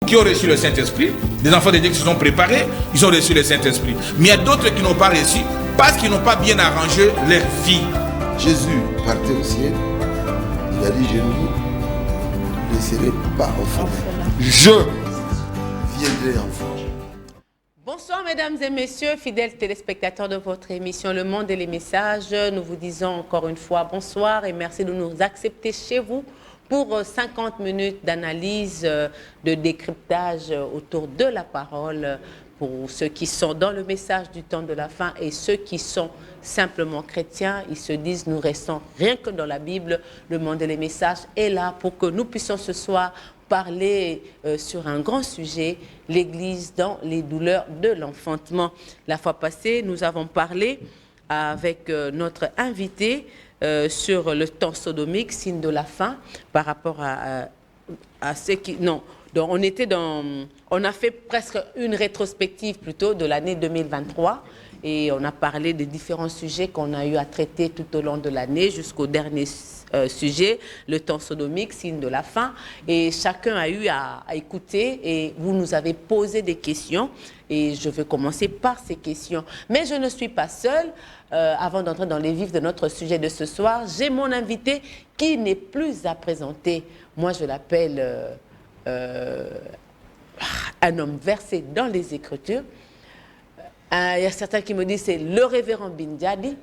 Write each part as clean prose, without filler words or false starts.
qui ont reçu le Saint-Esprit, des enfants de Dieu qui se sont préparés, ils ont reçu le Saint-Esprit. Mais il y a d'autres qui n'ont pas reçu parce qu'ils n'ont pas bien arrangé leur vie. Jésus partait au ciel, il a dit, je ne vous laisserai pas orphelin. Je viendrai en vous. Bonsoir mesdames et messieurs, fidèles téléspectateurs de votre émission Le Monde et les Messages. Nous vous disons encore une fois bonsoir et merci de nous accepter chez vous pour 50 minutes d'analyse, de décryptage autour de la parole pour ceux qui sont dans le message du temps de la fin et ceux qui sont simplement chrétiens. Ils se disent, nous restons rien que dans la Bible. Le Monde et les Messages est là pour que nous puissions ce soir parler sur un grand sujet, l'Église dans les douleurs de l'enfantement. La fois passée, nous avons parlé avec notre invité sur le temps sodomique, signe de la fin, par rapport à ceux qui... Non, donc on a fait presque une rétrospective plutôt de l'année 2023 et on a parlé des différents sujets qu'on a eu à traiter tout au long de l'année jusqu'au dernier sujet, le temps sodomique, signe de la fin. Et chacun a eu à écouter et vous nous avez posé des questions et je vais commencer par ces questions. Mais je ne suis pas seule. Avant d'entrer dans les vifs de notre sujet de ce soir, j'ai mon invité qui n'est plus à présenter. Moi, je l'appelle un homme versé dans les Écritures. Il y a certains qui me disent c'est le révérend Bindiadi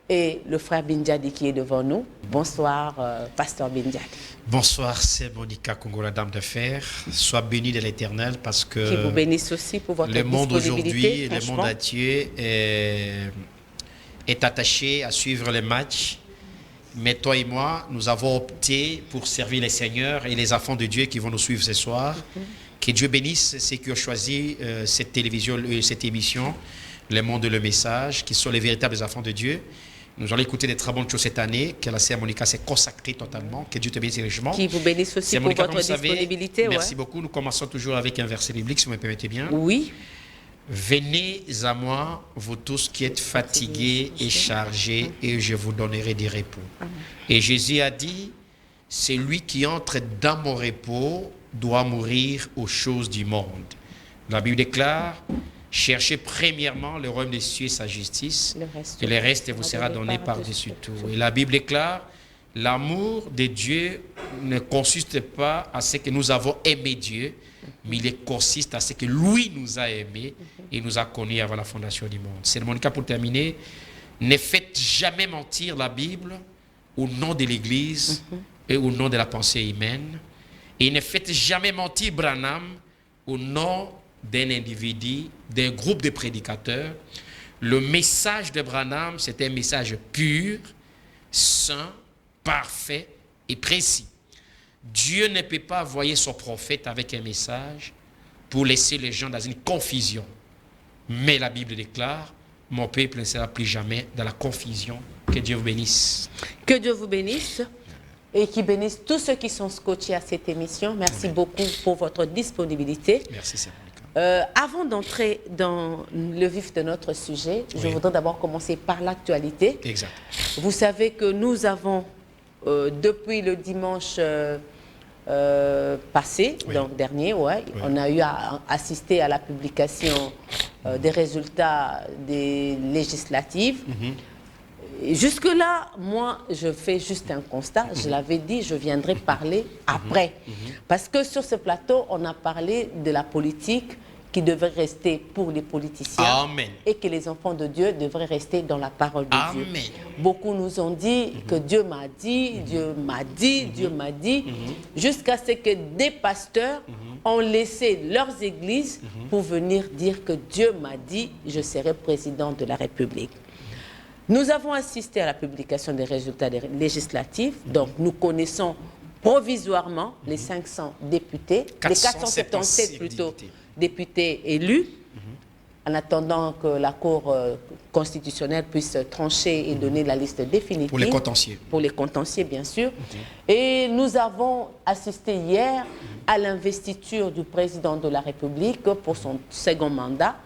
et le frère Bindiadi qui est devant nous. Bonsoir, pasteur Bindiadi. Bonsoir, c'est Monica Congo, la dame de fer. Sois béni de l'Éternel parce que qui vous bénisse aussi pour votre le monde aujourd'hui, le monde entier est attaché à suivre les matchs. Mais toi et moi, nous avons opté pour servir les seigneurs et les enfants de Dieu qui vont nous suivre ce soir. Que Dieu bénisse ceux qui ont choisi cette télévision, cette émission, Le Monde et le Message, qui sont les véritables enfants de Dieu. Nous allons écouter des très bonnes choses cette année, que la sœur Monica s'est consacrée totalement, que Dieu te bénisse richement. Qui vous bénisse aussi pour votre disponibilité. Merci beaucoup. Nous commençons toujours avec un verset biblique, si vous me permettez bien. Oui. Venez à moi, vous tous qui êtes fatigués et chargés, et je vous donnerai du repos. Et Jésus a dit, celui qui entre dans mon repos doit mourir aux choses du monde. La Bible déclare, cherchez premièrement le royaume des cieux et sa justice, et le reste vous sera donné par-dessus tout. Et la Bible déclare, l'amour de Dieu ne consiste pas à ce que nous avons aimé Dieu, mais il consiste à ce que lui nous a aimés et nous a connus avant la fondation du monde. C'est mon cas pour terminer. Ne faites jamais mentir la Bible au nom de l'Église et au nom de la pensée humaine. Et ne faites jamais mentir Branham au nom d'un individu, d'un groupe de prédicateurs. Le message de Branham, c'est un message pur, saint, parfait et précis. Dieu ne peut pas envoyer son prophète avec un message pour laisser les gens dans une confusion. Mais la Bible déclare, mon peuple ne sera plus jamais dans la confusion. Que Dieu vous bénisse. Que Dieu vous bénisse et qui bénisse tous ceux qui sont scotchés à cette émission. Merci beaucoup pour votre disponibilité. Merci, c'est Monica. Avant d'entrer dans le vif de notre sujet, je voudrais d'abord commencer par l'actualité. Exact. Vous savez que nous avons, depuis le dimanche passé, donc dernier, on a eu à assister à la publication des résultats des législatives. Et jusque-là, moi, je fais juste un constat. Je l'avais dit, je viendrai parler après. Parce que sur ce plateau, on a parlé de la politique qui devrait rester pour les politiciens. Amen. Et que les enfants de Dieu devraient rester dans la parole de Amen. Dieu. Beaucoup nous ont dit que Dieu m'a dit, Dieu m'a dit, Dieu m'a dit, jusqu'à ce que des pasteurs ont laissé leurs églises pour venir dire que Dieu m'a dit, je serai président de la République. Nous avons assisté à la publication des résultats des législatifs, donc nous connaissons provisoirement les 500 députés, les 477 plutôt députés élus, en attendant que la Cour constitutionnelle puisse trancher et donner la liste définitive. Pour les contentieux. Pour les contentieux, bien sûr. Et nous avons assisté hier à l'investiture du président de la République pour son second mandat.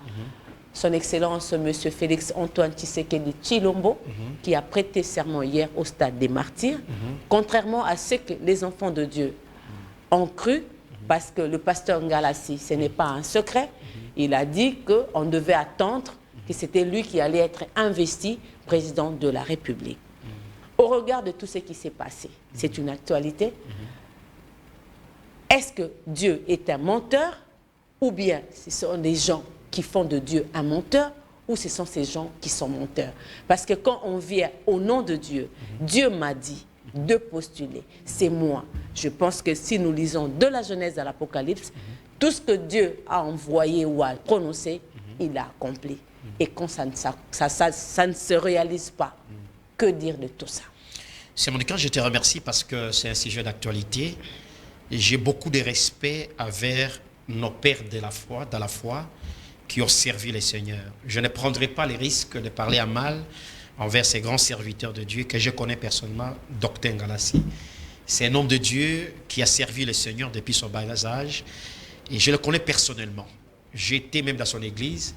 Son Excellence, M. Félix Antoine Tshisekedi Tshilombo, qui a prêté serment hier au stade des Martyrs, contrairement à ce que les enfants de Dieu ont cru, Parce que le pasteur Ngalassi, ce n'est pas un secret. Il a dit qu'on devait attendre que c'était lui qui allait être investi président de la République. Au regard de tout ce qui s'est passé, c'est une actualité. Est-ce que Dieu est un menteur ou bien ce sont des gens qui font de Dieu un menteur ou ce sont ces gens qui sont menteurs? Parce que quand on vient au nom de Dieu, Dieu m'a dit de postuler, c'est moi. Je pense que si nous lisons de la Genèse à l'Apocalypse, tout ce que Dieu a envoyé ou a prononcé, il l'a accompli. Et quand ça ne se réalise pas, que dire de tout ça? C'est Monica, je te remercie parce que c'est un sujet d'actualité. J'ai beaucoup de respect envers nos pères de la foi, dans la foi, qui ont servi le Seigneur. Je ne prendrai pas les risques de parler à mal envers ces grands serviteurs de Dieu que je connais personnellement, Dr Ngalassi. C'est un homme de Dieu qui a servi le Seigneur depuis son bas âge et je le connais personnellement. J'étais même dans son église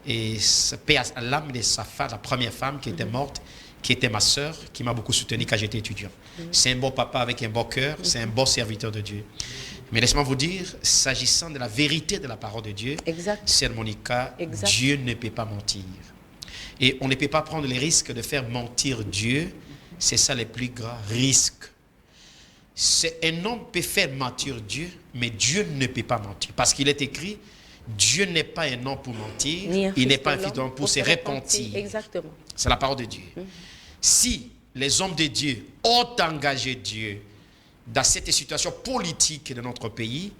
et paix à l'âme de sa femme, la première femme qui était morte, qui était ma sœur, qui m'a beaucoup soutenu quand j'étais étudiant. C'est un bon papa avec un bon cœur, c'est un bon serviteur de Dieu. Mais laissez-moi vous dire, s'agissant de la vérité de la parole de Dieu, c'est Monica, Dieu ne peut pas mentir. Et on ne peut pas prendre les risques de faire mentir Dieu. C'est ça le plus grand risque. Un homme peut faire mentir Dieu, mais Dieu ne peut pas mentir. Parce qu'il est écrit, Dieu n'est pas un homme pour mentir, il n'est pas un fils d'homme pour se repentir. Exactement. C'est la parole de Dieu. Si les hommes de Dieu ont engagé Dieu dans cette situation politique de notre pays,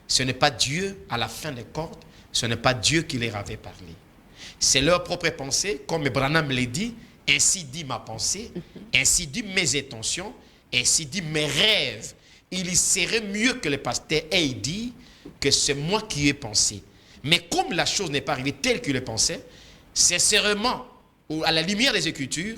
ce n'est pas Dieu à la fin des comptes, ce n'est pas Dieu qui leur avait parlé. C'est leur propre pensée, comme Branham l'a dit, ainsi dit ma pensée, ainsi dit mes intentions, ainsi dit mes rêves. Il serait mieux que le pasteur ait dit que c'est moi qui ai pensé. Mais comme la chose n'est pas arrivée telle qu'il le pensait, sincèrement, ou à la lumière des Écritures,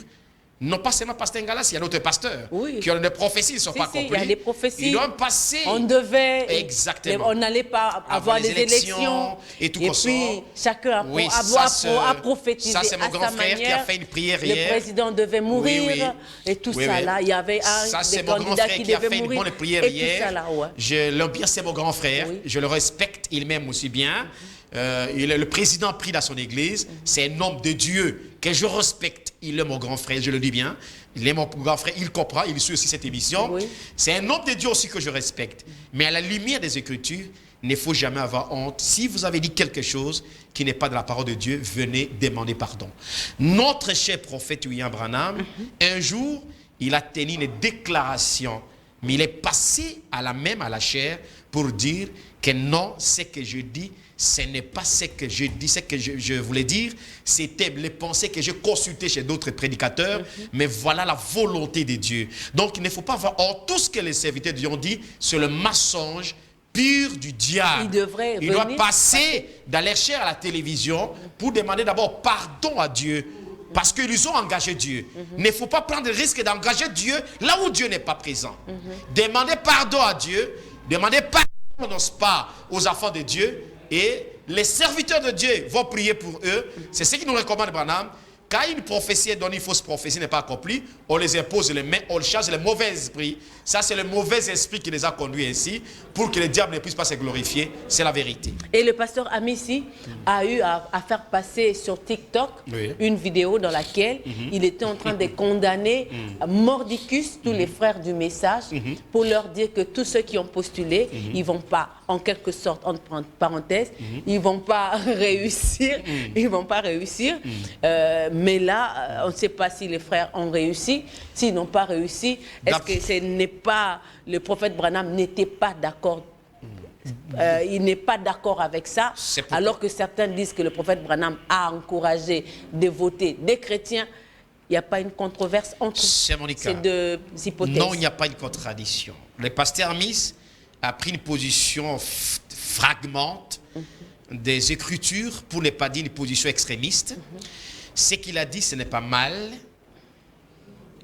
non pas seulement pasteur Ngalassi, il y a d'autres pasteurs qui ont des prophéties, ils ne sont pas accomplies. Il y a des prophéties. Ils doivent passer. On devait. Exactement. On n'allait pas avoir des élections. Et tout puis, chacun a prophétisé. Ça, c'est mon grand frère qui a fait une prière hier. Le président devait mourir. Et tout ça là. Il y avait un des candidats qui devait mourir. Une bonne prière hier. Je l'aime bien, c'est mon grand frère. Je le respecte, il m'aime aussi bien. Il est le président pris dans son église. C'est un homme de Dieu que je respecte. Il est mon grand frère, je le dis bien. Il est mon grand frère, il comprend, il suit aussi cette émission. C'est un homme de Dieu aussi que je respecte. Mais à la lumière des Écritures, il ne faut jamais avoir honte. Si vous avez dit quelque chose qui n'est pas de la parole de Dieu, venez demander pardon. Notre cher prophète William Branham, un jour, il a tenu une déclaration, mais il est passé à la chair pour dire que non, ce que je dis, ce n'est pas ce que je dis, ce que je voulais dire, c'était les pensées que j'ai consultées chez d'autres prédicateurs, mais voilà la volonté de Dieu. Donc il ne faut pas avoir tout ce que les serviteurs de Dieu ont dit, c'est le mensonge pur du diable. Il doit passer dans leur chair à la télévision pour demander d'abord pardon à Dieu, parce qu'ils ont engagé Dieu. Il ne faut pas prendre le risque d'engager Dieu là où Dieu n'est pas présent. Demandez pardon à Dieu, demandez pardon pas aux enfants de Dieu, et les serviteurs de Dieu vont prier pour eux. C'est ce qui nous recommande Branham. Quand une prophétie est donnée, une fausse prophétie n'est pas accomplie, on les impose les mains, on les charge les mauvais esprits. Ça, c'est le mauvais esprit qui les a conduits ainsi, pour que le diable ne puisse pas se glorifier. C'est la vérité. Et le pasteur Amissi a eu à faire passer sur TikTok une vidéo dans laquelle il était en train de condamner mordicus tous les frères du message pour leur dire que tous ceux qui ont postulé, ils ne vont pas, en quelque sorte, entre parenthèses, ils ne vont pas réussir. Ils ne vont pas réussir. Mais là, on ne sait pas si les frères ont réussi, s'ils n'ont pas réussi. Est-ce que ce n'est pas, le prophète Branham n'était pas d'accord, il n'est pas d'accord avec ça, alors que certains disent que le prophète Branham a encouragé de voter des chrétiens. Il n'y a pas une controverse entre ces deux hypothèses? Non, il n'y a pas une contradiction. Le pasteur Miss a pris une position fragmente des Écritures, pour ne pas dire une position extrémiste. Ce qu'il a dit, ce n'est pas mal.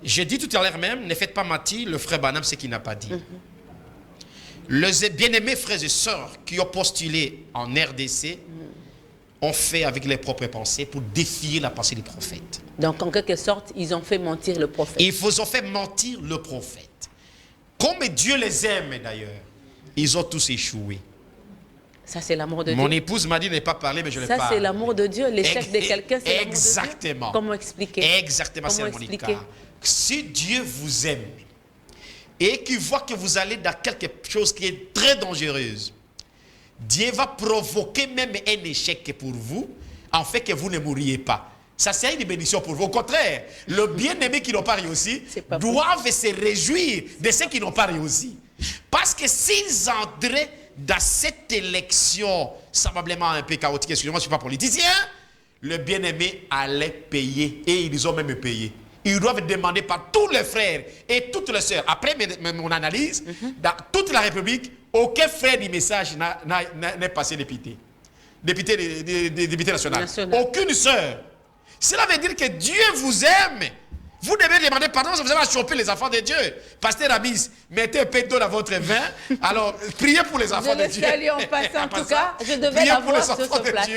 J'ai dit tout à l'heure même, ne faites pas mentir le frère Branham, ce qu'il n'a pas dit. Les bien-aimés frères et sœurs qui ont postulé en RDC ont fait avec leurs propres pensées pour défier la pensée du prophète. Donc, en quelque sorte, ils ont fait mentir le prophète. Ils ont fait mentir le prophète. Comme Dieu les aime d'ailleurs. ils ont tous échoué. Ça, c'est l'amour de Dieu. Mon épouse m'a dit de ne pas parler, mais je le parle. Ça, c'est l'amour de Dieu. L'échec de quelqu'un, c'est l'amour de Dieu. Exactement. Comment expliquer? Exactement, c'est Monica. Si Dieu vous aime et qu'il voit que vous allez dans quelque chose qui est très dangereuse, Dieu va provoquer même un échec pour vous, en fait que vous ne mourriez pas. Ça, c'est une bénédiction pour vous. Au contraire, le bien-aimé qui n'ont pas réussi doivent se réjouir de ceux qui n'ont pas réussi. Parce que s'ils entraient dans cette élection semblablement un peu chaotique, excusez-moi, je ne suis pas politicien, le bien-aimé allait payer et ils ont même payé. Ils doivent demander par tous les frères et toutes les sœurs. Après mon analyse, dans toute la République, aucun frère du message n'est passé député. Député national. Aucune sœur. Cela veut dire que Dieu vous aime. Vous devez demander pardon parce que vous avez chopé les enfants de Dieu. Pasteur Amis, mettez un peu d'eau dans votre vin. Alors, priez pour les enfants de Dieu. Je le salue en passant, en tout cas. Je devais l'avoir sur ce plateau.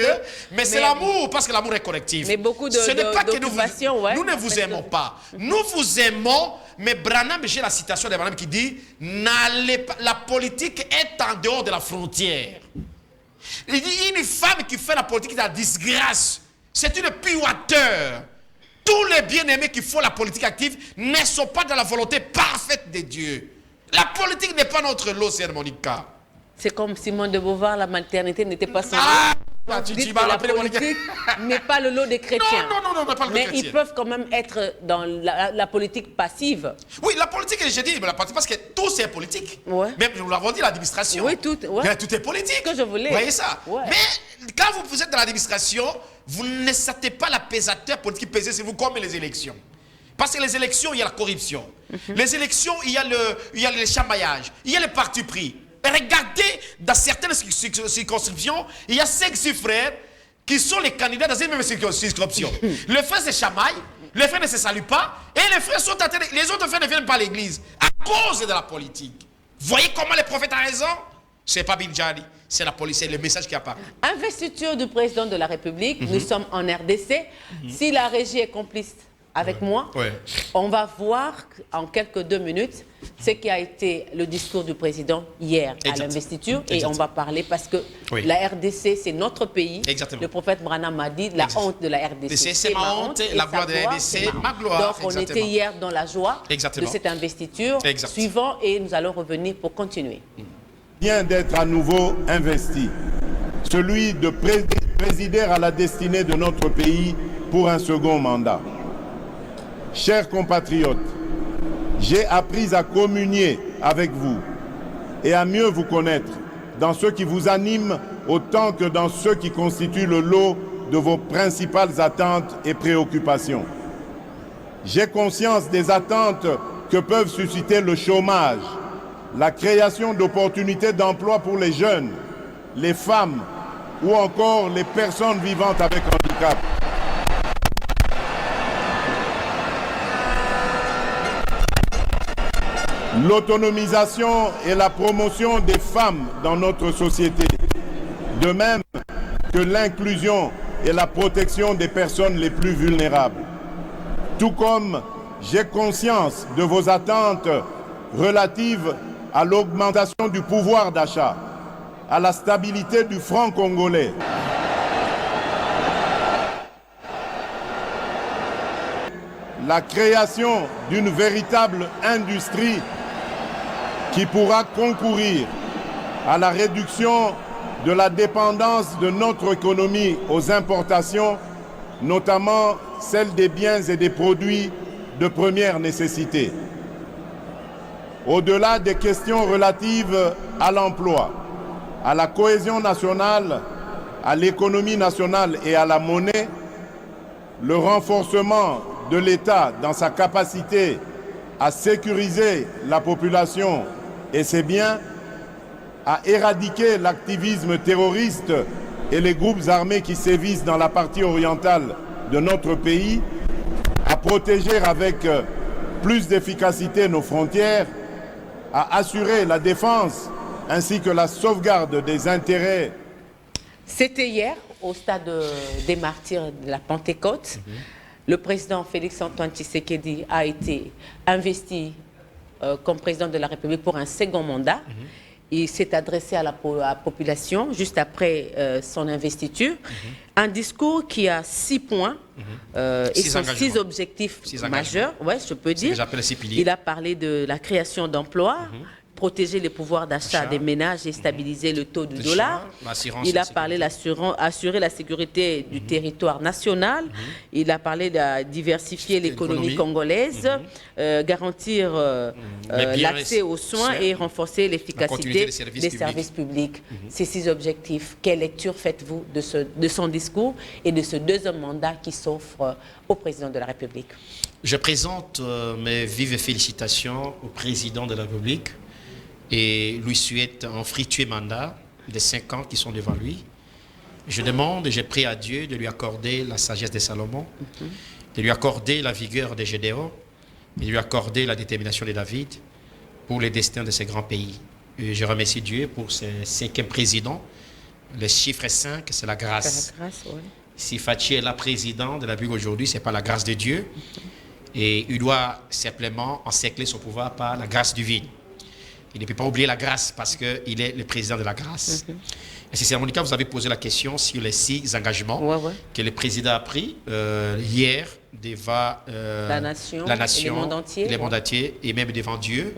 Mais c'est l'amour, parce que l'amour est collectif. Mais beaucoup de ce n'est pas que nous ne vous aimons pas. Nous vous aimons, mais Branham, j'ai la citation de Branham qui dit la politique est en dehors de la frontière. Il dit une femme qui fait la politique est la disgrâce. C'est une puanteur. Tous les bien-aimés qui font la politique active ne sont pas dans la volonté parfaite de Dieu. La politique n'est pas notre lot, c'est Monica. C'est comme Simone de Beauvoir, la maternité n'était pas son lot. Tu la politique n'est pas le lot des chrétiens. Non, pas le lot des chrétiens. Mais ils peuvent quand même être dans la politique passive. Oui, la politique, j'ai dit, parce que tout c'est politique. Ouais. Même nous l'avons dit, l'administration. Oui, tout est politique. Ce que je voulais. Vous voyez ça? Ouais. Mais quand vous êtes dans l'administration, vous ne sentez pas la pesanteur politique qui pèse sur vous comme les élections. Parce que les élections, il y a la corruption. Les élections, il y a le chamaillage. Il y a le parti pris. Regardez, dans certaines circonscriptions, il y a 5-6 frères qui sont les candidats dans une même circonscription. Le frère se chamaille, les frères ne se saluent pas, et les frères sont les autres frères ne viennent pas à l'église à cause de la politique. Voyez comment le prophète a raison? C'est pas Binjari, c'est la police, c'est le message qui apparaît. Investiture du président de la République, nous sommes en RDC. Si la régie est complice avec moi, on va voir en quelques 2 minutes ce qui a été le discours du président hier à l'investiture. Et on va parler parce que la RDC, c'est notre pays. Exactement. Le prophète Branham a dit la honte de la RDC. C'est ma honte, la gloire de la RDC, ma gloire. Donc on était hier dans la joie de cette investiture. Suivant et nous allons revenir pour continuer. Vient d'être à nouveau investi, celui de présider à la destinée de notre pays pour un second mandat. Chers compatriotes, j'ai appris à communier avec vous et à mieux vous connaître dans ce qui vous anime autant que dans ce qui constitue le lot de vos principales attentes et préoccupations. J'ai conscience des attentes que peuvent susciter le chômage, la création d'opportunités d'emploi pour les jeunes, les femmes ou encore les personnes vivantes avec handicap. L'autonomisation et la promotion des femmes dans notre société, de même que l'inclusion et la protection des personnes les plus vulnérables. Tout comme j'ai conscience de vos attentes relatives à l'augmentation du pouvoir d'achat, à la stabilité du franc congolais, la création d'une véritable industrie qui pourra concourir à la réduction de la dépendance de notre économie aux importations, notamment celle des biens et des produits de première nécessité. Au-delà des questions relatives à l'emploi, à la cohésion nationale, à l'économie nationale et à la monnaie, le renforcement de l'État dans sa capacité à sécuriser la population et ses biens, à éradiquer l'activisme terroriste et les groupes armés qui sévissent dans la partie orientale de notre pays, à protéger avec plus d'efficacité nos frontières, à assurer la défense ainsi que la sauvegarde des intérêts. C'était hier, au stade des martyrs de la Pentecôte. Le président Félix-Antoine Tshisekedi a été investi comme président de la République pour un second mandat. il s'est adressé à la population juste après son investiture. Un discours qui a 6 points et 6 objectifs majeurs, ouais, je peux dire. Il a parlé de la création d'emplois, protéger les pouvoirs d'achat des ménages et stabiliser le taux du dollar. Il a parlé d'assurer la sécurité du territoire national. Il a parlé de diversifier l'économie congolaise, garantir l'accès aux soins et renforcer l'efficacité des services publics. Ces 6 objectifs, quelle lecture faites-vous de son discours et de ce deuxième mandat qui s'offre au président de la République? Je présente mes vives félicitations au président de la République et lui souhaite un fructueux mandat des 5 ans qui sont devant lui. Je demande et j'ai prié à Dieu de lui accorder la sagesse de Salomon, de lui accorder la vigueur de Gédéon, et de lui accorder la détermination de David pour les destins de ces grands pays. Et je remercie Dieu pour ce 5e président. Le chiffre 5, c'est la grâce. Si Fachi est la présidente de la République aujourd'hui, ce n'est pas la grâce de Dieu. Et il doit simplement encercler son pouvoir par la grâce divine. Il ne peut pas oublier la grâce parce qu'il est le président de la grâce. Et c'est Monica, vous avez posé la question sur les 6 engagements que le président a pris hier devant la nation et le monde entier et même devant Dieu.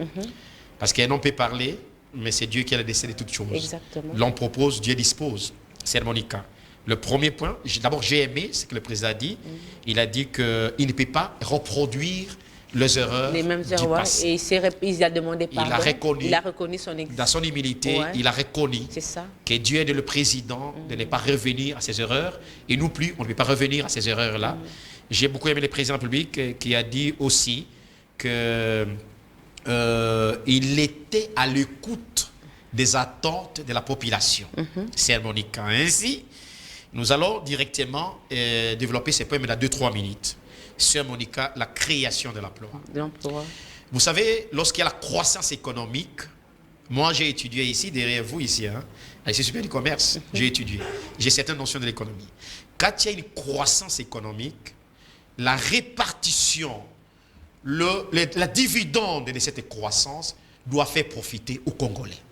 Parce qu'un homme peut parler, mais c'est Dieu qui a le destin de toutes choses. L'homme propose, Dieu dispose. C'est Monica. Le premier point, d'abord j'ai aimé ce que le président a dit. Il a dit qu'il ne peut pas reproduire les erreurs, les mêmes erreurs, et il a demandé pardon. Il a reconnu son existence. Dans son humilité, il a reconnu que Dieu est le président de ne pas revenir à ses erreurs. Et nous plus, on ne peut pas revenir à ces erreurs-là. J'ai beaucoup aimé le président de la République qui a dit aussi qu'il était à l'écoute des attentes de la population. C'est harmonique. Ainsi, nous allons directement développer ces points dans 2-3 minutes. Sœur Monica, la création de l'emploi. Vous savez, lorsqu'il y a la croissance économique, moi j'ai étudié ici, derrière vous ici, à l'Institut supérieur du commerce, j'ai étudié. J'ai certaines notions de l'économie. Quand il y a une croissance économique, la répartition, la dividende de cette croissance doit faire profiter aux Congolais.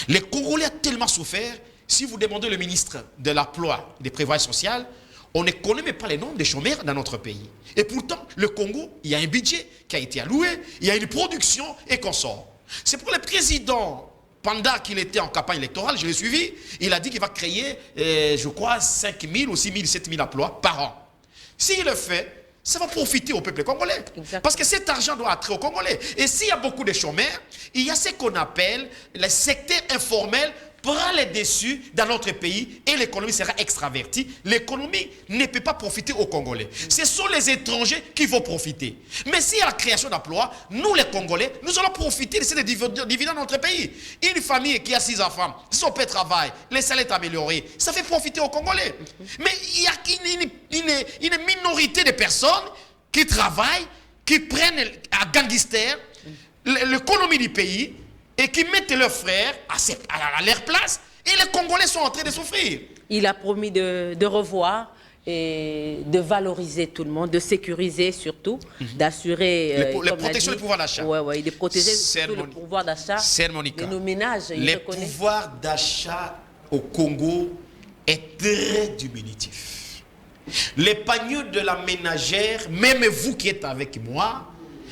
Les Congolais ont tellement souffert, si vous demandez le ministre de l'Emploi et des Prévoyances sociales, on ne connaît même pas les nombres des chômeurs dans notre pays. Et pourtant, le Congo, il y a un budget qui a été alloué, il y a une production et qu'on sort. C'est pour le président, pendant qu'il était en campagne électorale, je l'ai suivi, il a dit qu'il va créer, je crois, 5 000 ou 6 000, 7 000 emplois par an. S'il le fait, ça va profiter au peuple congolais. Parce que cet argent doit être aux Congolais. Et s'il y a beaucoup de chômeurs, il y a ce qu'on appelle le secteur informel prend les dessus dans notre pays et l'économie sera extravertie. L'économie ne peut pas profiter aux Congolais. Ce sont les étrangers qui vont profiter. Mais s'il y a la création d'emplois, nous les Congolais, nous allons profiter de ces dividendes dans notre pays. Une famille qui a 6 enfants, son père travaille, les salaires sont améliorés, ça fait profiter aux Congolais. Mais il y a une minorité de personnes qui travaillent, qui prennent à gangster l'économie du pays et qui mettent leurs frères à leur place, et les Congolais sont en train de souffrir. Il a promis de revoir et de valoriser tout le monde, de sécuriser surtout, d'assurer... la protection du pouvoir d'achat. Oui, de protéger le pouvoir d'achat de nos ménages. Le pouvoir d'achat au Congo est très diminutif. Les paniers de la ménagère, même vous qui êtes avec moi,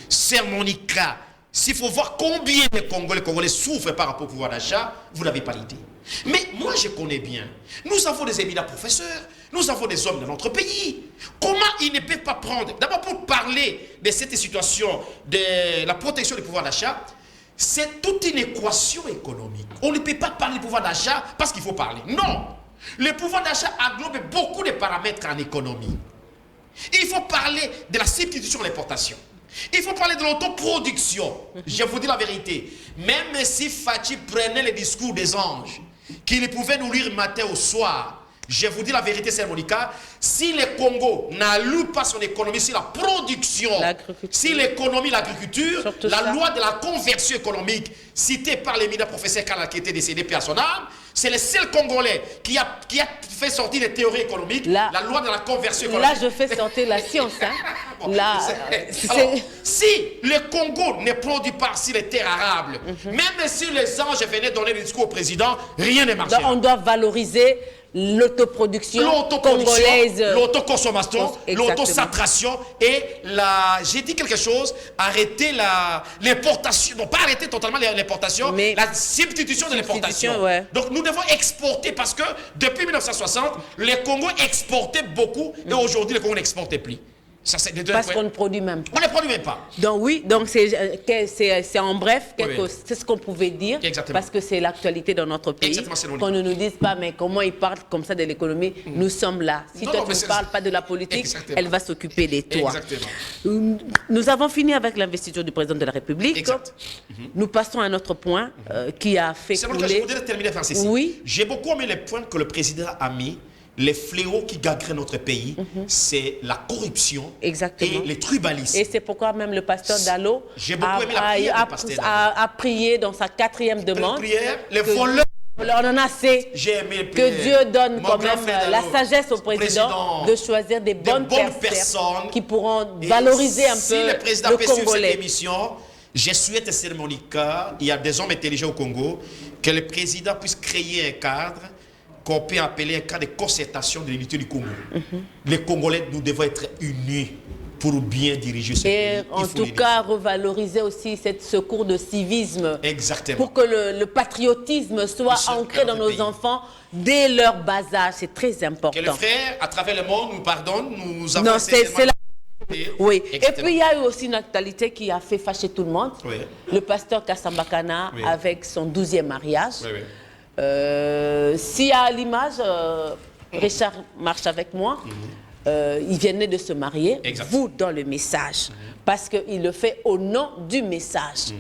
c'est Monica. S'il faut voir combien les Congolais souffrent par rapport au pouvoir d'achat, vous n'avez pas l'idée. Mais moi, je connais bien. Nous avons des éminents professeurs, nous avons des hommes de notre pays. Comment ils ne peuvent pas prendre... D'abord, pour parler de cette situation de la protection du pouvoir d'achat, c'est toute une équation économique. On ne peut pas parler du pouvoir d'achat parce qu'il faut parler. Non. Le pouvoir d'achat englobe beaucoup de paramètres en économie. Il faut parler de la substitution de l'importation. Il faut parler de l'autoproduction. Je vous dis la vérité. Même si Fachi prenait le discours des anges, qu'il pouvait nourrir matin au soir, je vous dis la vérité, c'est Monica, si le Congo n'alloue pas son économie, si la production, si l'économie, l'agriculture, la loi de la conversion économique, citée par l'éminent professeur Kala qui était décédé par son âme, C'est le seul Congolais qui a fait sortir les théories économiques, là, la loi de la conversion économique. Là, je fais sortir la science. Hein. Bon, là, alors, si le Congo ne produit pas sur les terres arables, même si les anges venaient donner le discours au président, rien ne marchera. On doit valoriser l'autoproduction congolaise, l'autoconsommation, l'autosaturation et j'ai dit quelque chose, arrêter l'importation, non pas arrêter totalement l'importation, mais la substitution de l'importation. Ouais. Donc nous devons exporter parce que depuis 1960, le Congo exportait beaucoup et aujourd'hui le Congo n'exportait plus. Parce qu'on ne produit même pas. On ne produit même pas. Donc oui, donc c'est en bref, c'est ce qu'on pouvait dire. Exactement. Parce que c'est l'actualité dans notre pays. Qu'on ne nous dise pas, mais comment ils parlent comme ça de l'économie. Nous sommes là. Si toi tu ne parles pas de la politique, elle va s'occuper de toi. Exactement. Nous avons fini avec l'investiture du président de la République. Nous passons à un autre point qui a fait couler... Je voudrais terminer par ceci. Oui. J'ai beaucoup aimé les points que le président a mis. Les fléaux qui gagneraient notre pays, c'est la corruption et les tribalismes. Et c'est pourquoi même le pasteur Dallo a prié dans sa 4e demande. Les voleurs. On en a assez. Que Dieu donne quand même la sagesse au président de choisir des bonnes personnes qui pourront valoriser un peu le président le Congolais. Cette émission, je souhaite, Sœur Monica, il y a des hommes intelligents au Congo, que le président puisse créer un cadre qu'on peut appeler un cas de concertation de l'unité du Congo. Les Congolais, nous devons être unis pour bien diriger ce pays. Et en tout cas, revaloriser aussi ce cours de civisme. Exactement. Pour que le patriotisme soit ancré dans nos enfants dès leur bas âge. C'est très important. Que le frère, à travers le monde, nous pardonne, nous avons... Non, c'est la... Oui. Exactement. Et puis il y a eu aussi une actualité qui a fait fâcher tout le monde. Oui. Le pasteur Kasambakana avec son 12e mariage. Oui. Si à l'image, Richard marche avec moi, il venait de se marier, vous dans le message, parce qu'il le fait au nom du message.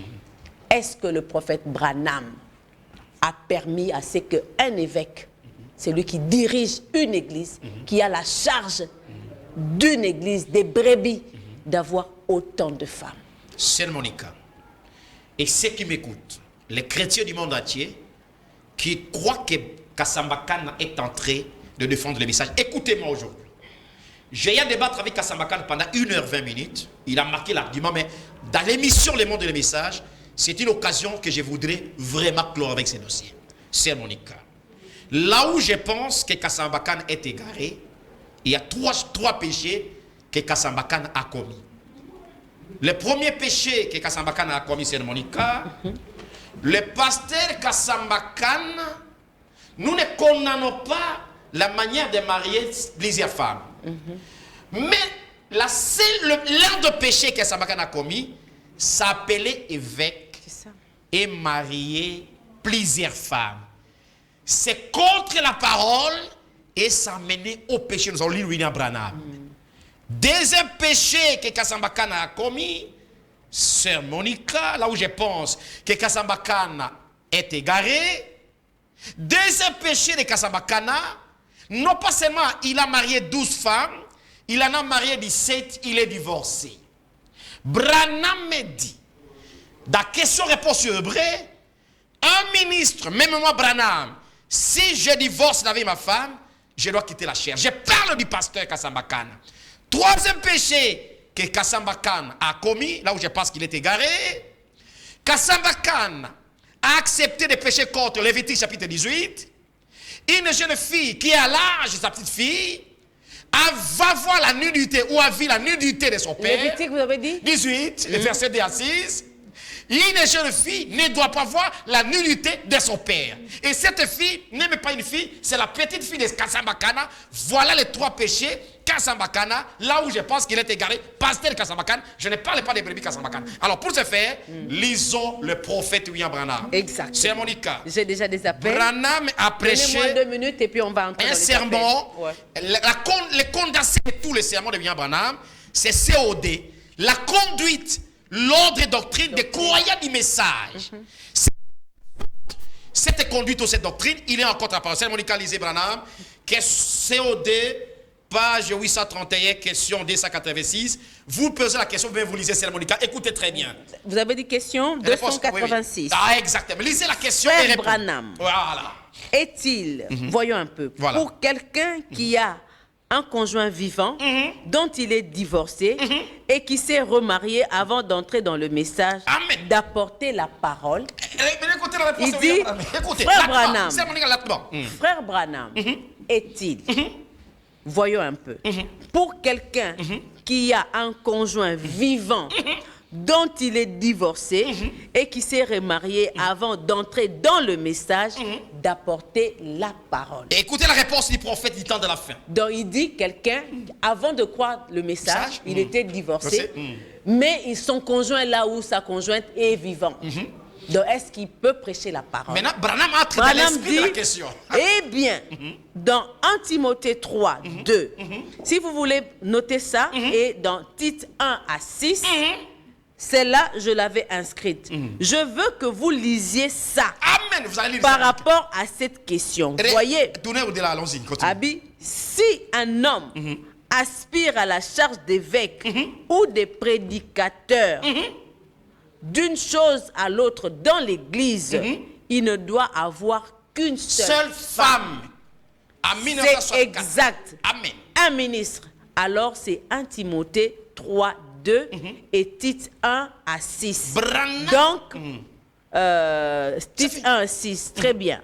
Est-ce que le prophète Branham a permis à ce qu'un évêque, celui qui dirige une église, qui a la charge d'une église, des brebis, d'avoir autant de femmes? Sœur Monica, et ceux qui m'écoutent, les chrétiens du monde entier, qui croient que Kasambakana est en train de défendre le message. Écoutez-moi aujourd'hui. J'ai eu à débattre avec Kasambakana pendant 1h20. Il a marqué l'argument, mais dans l'émission Le Monde et le Message, c'est une occasion que je voudrais vraiment clore avec ces dossiers. C'est Monica. Là où je pense que Kasambakana est égaré, il y a trois péchés que Kasambakana a commis. Le premier péché que Kasambakana a commis, c'est Monica. Le pasteur Kasambakana, nous ne condamnons pas la manière de marier plusieurs femmes. Mais l'un des péchés que Kasambakana a commis, s'appelait évêque et marier plusieurs femmes. C'est contre la parole et ça menait au péché. Nous allons lire William Branham. Deuxième péché que Kasambakana a commis, Sœur Monica, là où je pense que Kasambakana est égaré. Deuxième péché de Kasambakana, non pas seulement il a marié 12 femmes, il en a marié 17, il est divorcé. Branham me dit, dans question-réponse sur Hébreu, un ministre, même moi Branham, si je divorce avec ma femme, je dois quitter la chair. Je parle du pasteur Kasambakana. Troisième péché que Kasambakana a commis, là où je pense qu'il est égaré, Kasambakana a accepté de pécher contre Lévitique chapitre 18. Une jeune fille qui est à l'âge de sa petite fille va voir la nudité ou a vu la nudité de son père. Lévitique, vous avez dit 18, le verset 2 à 6. Une jeune fille ne doit pas voir la nudité de son père. Et cette fille n'est même pas une fille, c'est la petite fille de Kasambakana. Voilà les trois péchés. Kasambakana, là où je pense qu'il est égaré, pasteur Kasambakana, je ne parle pas des brebis Kasambakana. Alors pour ce faire, lisons le prophète William Branham. Exact. C'est Monica. J'ai déjà des appels. Branham a prêché. Donnez-moi 2 minutes et puis on va entrer un sermon. Le condensé de tous les sermons de William Branham, c'est COD. La conduite, l'ordre et doctrine des croyants du message. Cette conduite ou cette doctrine, il est en contre-parole. C'est Monica lisez Branham, que COD. page 831, question 286. Vous posez la question, vous lisez, c'est Monica. Écoutez très bien. Vous avez dit question Réponse, 286. oui, oui. Ah, exactement. Lisez la question et Frère répondez. Branham Voilà. est-il, voyons un peu, Voilà. pour quelqu'un qui a un conjoint vivant dont il est divorcé et qui s'est remarié avant d'entrer dans le message, Amen. d'apporter la parole. Mais écoutez la réponse. Il dit, écoutez, Frère Branham, c'est Monica là-dedans. Frère Branham est-il, voyons un peu, pour quelqu'un qui a un conjoint vivant dont il est divorcé et qui s'est remarié avant d'entrer dans le message, d'apporter la parole. Écoutez la réponse du prophète du temps de la fin. Donc il dit quelqu'un, avant de croire le message, il était divorcé, mais son conjoint là où sa conjointe est vivant. Donc est-ce qu'il peut prêcher la parole? Maintenant, Branham entre dans l'esprit de la question. Eh bien, dans 1 Timothée 3, 2, si vous voulez noter ça, et dans Tite 1 à 6, celle-là, je l'avais inscrite. Je veux que vous lisiez ça. Amen. Vous allez lire par ça. rapport à cette question. Voyez, Tournez au-delà, allons-y. Continue. Abi, si un homme aspire à la charge d'évêque ou des prédicateurs d'une chose à l'autre dans l'église, il ne doit avoir qu'une seule femme. À C'est 1964. exact. Amen. Un ministre. Alors c'est 1 Timothée 3, 2 et Tite 1 à 6. Branham. Donc, Tite 1 à 6, très bien.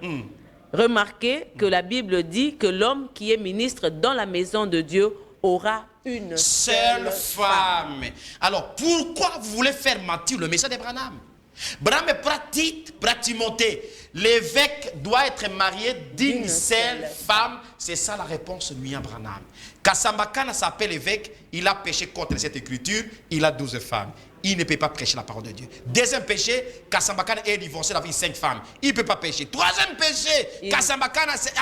Remarquez que la Bible dit que l'homme qui est ministre dans la maison de Dieu aura une seule femme. Alors, pourquoi vous voulez faire mentir le message de Branham? Branham est pratique, Timothée. L'évêque doit être marié d'une seule femme. C'est ça la réponse lui à Branham. Kasambakana s'appelle évêque, il a péché contre cette écriture, il a 12 femmes. Il ne peut pas prêcher la parole de Dieu. Deuxième péché, Kasambakana est divorcé, il a 5 femmes. Il ne peut pas pécher. Troisième péché, Kasambakana s'est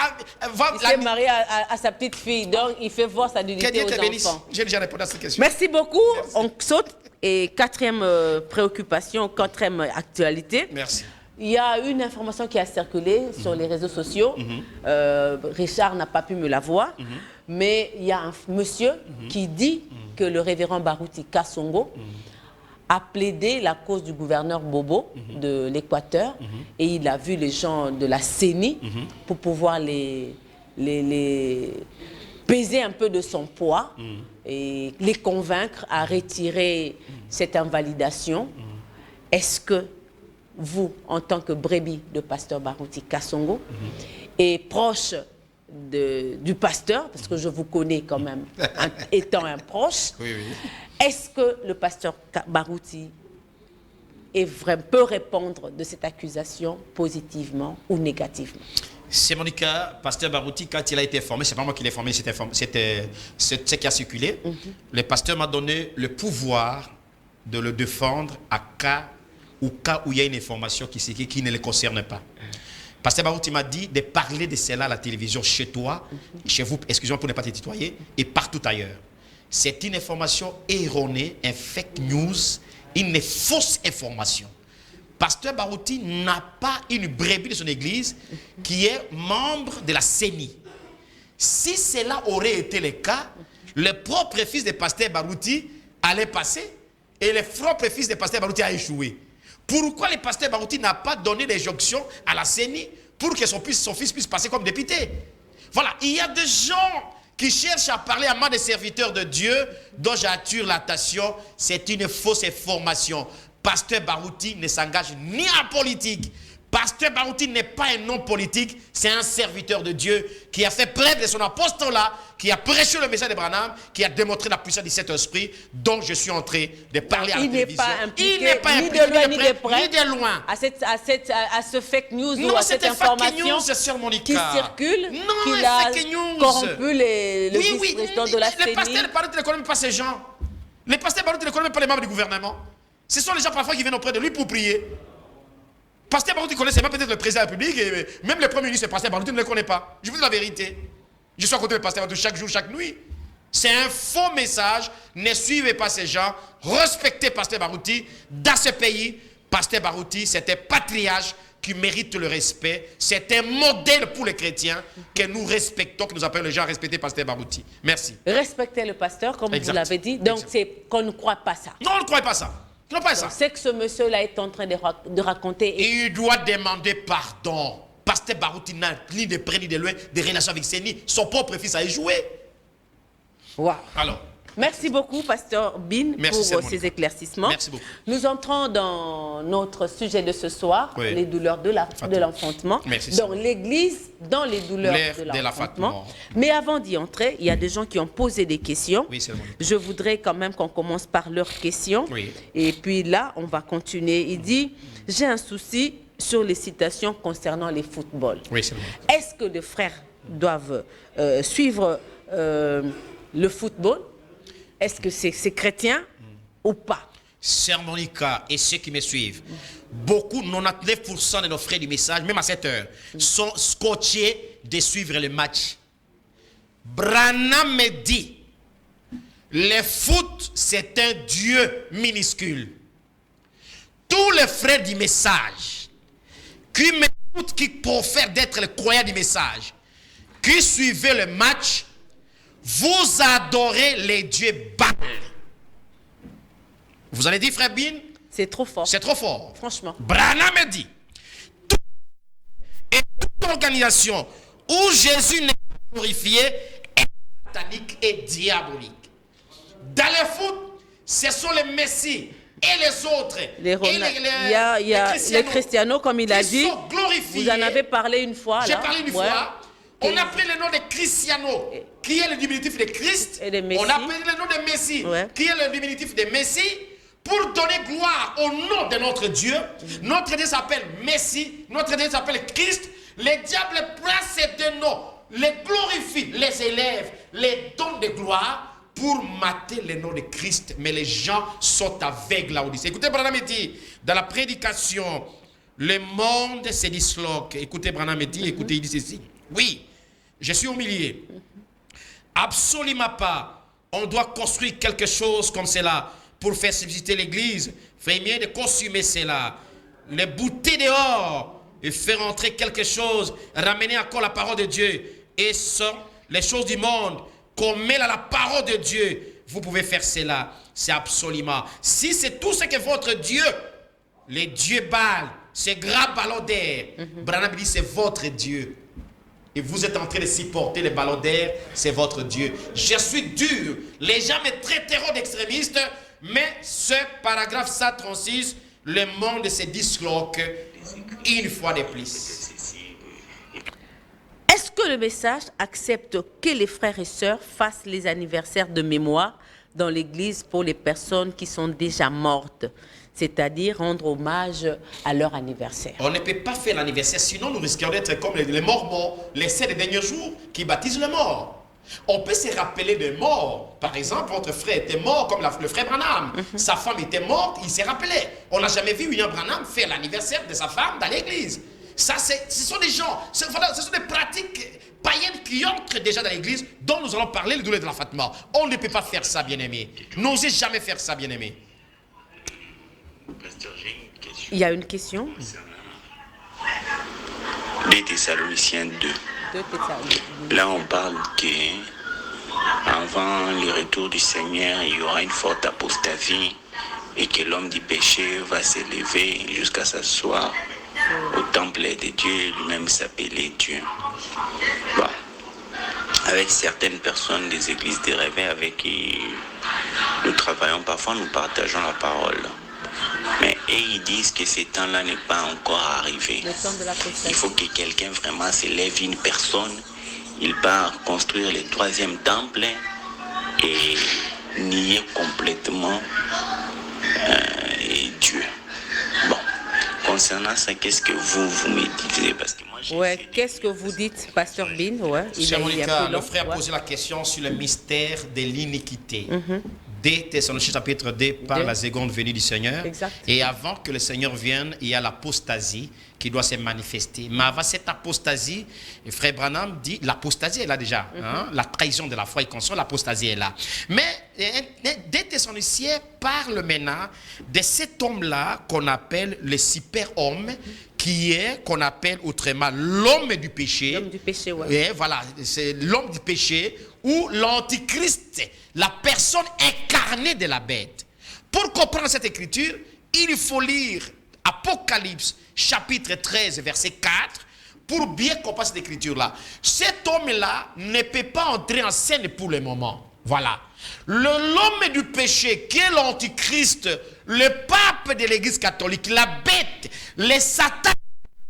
marié à sa petite fille, donc il fait voir sa dignité aux enfants. J'ai déjà répondu à cette question. Merci beaucoup. Merci. On saute. Et quatrième préoccupation, quatrième actualité. Merci. Il y a une information qui a circulé sur les réseaux sociaux. Richard n'a pas pu me la voir. Mais il y a un monsieur qui dit que le révérend Baruti Kasongo a plaidé la cause du gouverneur Bobo de l'Équateur et il a vu les gens de la CENI pour pouvoir les peser un peu de son poids et les convaincre à retirer cette invalidation. Est-ce que vous, en tant que brebis de pasteur Baruti Kasongo, et proche du pasteur, parce que je vous connais quand même, étant un proche, est-ce que le pasteur Baruti peut répondre de cette accusation positivement ou négativement? C'est Monica, pasteur Baruti, quand il a été formé, c'est pas moi qui l'ai formé, c'était ce qui a circulé. Le pasteur m'a donné le pouvoir de le défendre à cas où il y a une information qui ne le concerne pas. Pasteur Baruti m'a dit de parler de cela à la télévision chez toi, chez vous, excusez-moi pour ne pas te tutoyer, et partout ailleurs. C'est une information erronée, un fake news, une fausse information. Pasteur Baruti n'a pas une brebis de son église qui est membre de la CENI. Si cela aurait été le cas, le propre fils de pasteur Baruti allait passer et le propre fils de pasteur Baruti a échoué. Pourquoi le pasteur Baruti n'a pas donné l'injonction à la CENI pour que son fils puisse passer comme député? Voilà, il y a des gens qui cherchent à parler à moi des serviteurs de Dieu dont j'attire l'attention. C'est une fausse information. Pasteur Baruti ne s'engage ni en politique. Pasteur Baruti n'est pas un homme politique, c'est un serviteur de Dieu qui a fait preuve de son apostolat, qui a prêché le message de Branham, qui a démontré la puissance du Saint-Esprit, dont je suis en train de parler à la télévision. Il n'est pas impliqué ni de loin ni de près, ni de loin. À ce fake news ou à cette information qui circule, qu'il a corrompu le vice-président de la CENI. Le pasteur Baruti ne connaît même pas ces gens. Le pasteur Baruti ne connaît même pas les membres du gouvernement. Ce sont les gens parfois qui viennent auprès de lui pour prier. Pasteur Baruti connaissait même peut-être le président de la République, et même le premier ministre, le pasteur Baruti ne le connaît pas. Je vous dis la vérité. Je suis à côté du pasteur Baruti chaque jour, chaque nuit. C'est un faux message. Ne suivez pas ces gens. Respectez pasteur Baruti. Dans ce pays, pasteur Baruti, c'était patriarche, qui mérite le respect. C'est un modèle pour les chrétiens que nous respectons, que nous appelons les gens à respecter Pasteur Barouti. Merci. Respecter le pasteur, comme Exact. vous l'avez dit. Donc, Exact. c'est qu'on ne croit pas ça. Non, on ne croit pas ça. Non, pas ça. C'est que ce monsieur-là est en train de raconter. Et Il doit demander pardon. Pasteur Barouti n'a ni de près ni de loin des relations avec Séni. Son propre fils a échoué. Wow. Alors, Merci beaucoup, Pasteur Bin, Merci, pour Sœur ces Monica. éclaircissements. Merci beaucoup. Nous entrons dans notre sujet de ce soir, Oui. les douleurs de l'enfantement. Merci, Dans Sœur. l'Église, dans les douleurs L'air de de l'enfantement. l'enfantement. Mais avant d'y entrer, il y a des gens qui ont posé des questions. Oui, Sœur Monica. Je voudrais quand même qu'on commence par leurs questions. Oui. Et puis là, on va continuer. Il dit, j'ai un souci sur les citations concernant les footballs. Oui, Sœur Monica. Est-ce que les frères doivent suivre le football? Est-ce que c'est chrétien ou pas? Sœur Monica et ceux qui me suivent, beaucoup, 99% de nos frères du message, même à cette heure, sont scotchés de suivre le match. Branham me dit, le foot, c'est un Dieu minuscule. Tous les frères du message qui m'écoutent, qui profèrent d'être les croyants du message, qui suivez le match, vous adorez les dieux Baal. Vous avez dit, frère Bin? C'est trop fort. C'est trop fort. Franchement. Branham me dit, toute organisation où Jésus n'est pas glorifié est satanique et diabolique. Dans le foot, ce sont les messies et les autres. Il y a les Cristiano, comme il a dit. Sont glorifiés. Vous en avez parlé une fois. J'ai là. parlé une Ouais. fois. On a pris le nom de Cristiano, qui est le diminutif de Christ. Et de Messie. On a pris le nom de Messie, Ouais. qui est le diminutif de Messie, pour donner gloire au nom de notre Dieu. Notre Dieu s'appelle Messie, notre Dieu s'appelle Christ. Le diable prend ces deux noms, les glorifie, les élève, les donne de gloire pour mater le nom de Christ. Mais les gens sont aveugles là où dit. Écoutez, Branham dit, dans la prédication, le monde se disloque. Écoutez, Branham dit, écoutez, il dit ceci. Oui, je suis humilié. Absolument pas. On doit construire quelque chose comme cela pour faire subsister l'église. Fait mieux de consommer cela. Les bouter dehors et faire entrer quelque chose, ramener encore la parole de Dieu et les choses du monde qu'on mêle à la parole de Dieu. Vous pouvez faire cela. C'est absolument. Si c'est tout ce que votre Dieu, les dieux Baal, ces grands ballons d'air, Branham dit c'est votre Dieu. Et vous êtes en train de supporter les ballons d'air, c'est votre Dieu. Je suis dur. Les gens me traiteront d'extrémiste, mais ce paragraphe 136, le monde se disloque une fois de plus. Est-ce que le message accepte que les frères et sœurs fassent les anniversaires de mémoire dans l'église pour les personnes qui sont déjà mortes, c'est-à-dire rendre hommage à leur anniversaire? On ne peut pas faire l'anniversaire, sinon nous risquons d'être comme les mormons, les 7 derniers jours qui baptisent les morts. On peut se rappeler des morts. Par exemple, votre frère était mort comme le frère Branham. Sa femme était morte, il s'est rappelé. On n'a jamais vu William Branham faire l'anniversaire de sa femme dans l'église. Ça, ce sont des gens, ce sont des pratiques païennes qui entrent déjà dans l'église, dont nous allons parler le douleur de l'enfantement. On ne peut pas faire ça, bien-aimé. N'osez jamais faire ça, bien-aimé. Pasteur, j'ai une question. Il y a une question. 2 Thessaloniciens 2. Là, on parle que avant le retour du Seigneur, il y aura une forte apostasie et que l'homme du péché va s'élever jusqu'à s'asseoir au temple de Dieu, lui-même s'appeler Dieu. Bon. Avec certaines personnes des églises des réveils avec qui nous travaillons, parfois nous partageons la parole. Mais ils disent que ce temps-là n'est pas encore arrivé. Le temps de l'apostasie. Il faut que quelqu'un vraiment s'élève, une personne, il part construire le 3e temple et nier complètement Dieu. Bon, concernant ça, qu'est-ce que vous me dites? Parce que moi, Ouais, qu'est-ce que vous dites, Pasteur Bin? Ouais, Cher Monica, le frère ouais. posait la question sur le mystère de l'iniquité. Dès Thessaloniciens chapitre 2 par 2. la seconde venue du Seigneur. Exact. Et avant que le Seigneur vienne, il y a l'apostasie qui doit se manifester. Mais avant cette apostasie, le frère Branham dit, l'apostasie est là déjà. Hein? La trahison de la foi et conscience, l'apostasie est là. Mais dès Thessaloniciens parle maintenant de cet homme-là qu'on appelle le super-homme qui est, qu'on appelle autrement, l'homme du péché. L'homme du péché, ouais. Et voilà, c'est l'homme du péché ou l'antichrist, la personne incarnée de la bête. Pour comprendre cette écriture, il faut lire Apocalypse chapitre 13 verset 4 pour bien comprendre cette écriture-là. Cet homme-là ne peut pas entrer en scène pour le moment. Voilà. L'homme du péché qui est l'antichrist, le pape de l'église catholique, la bête, le Satan,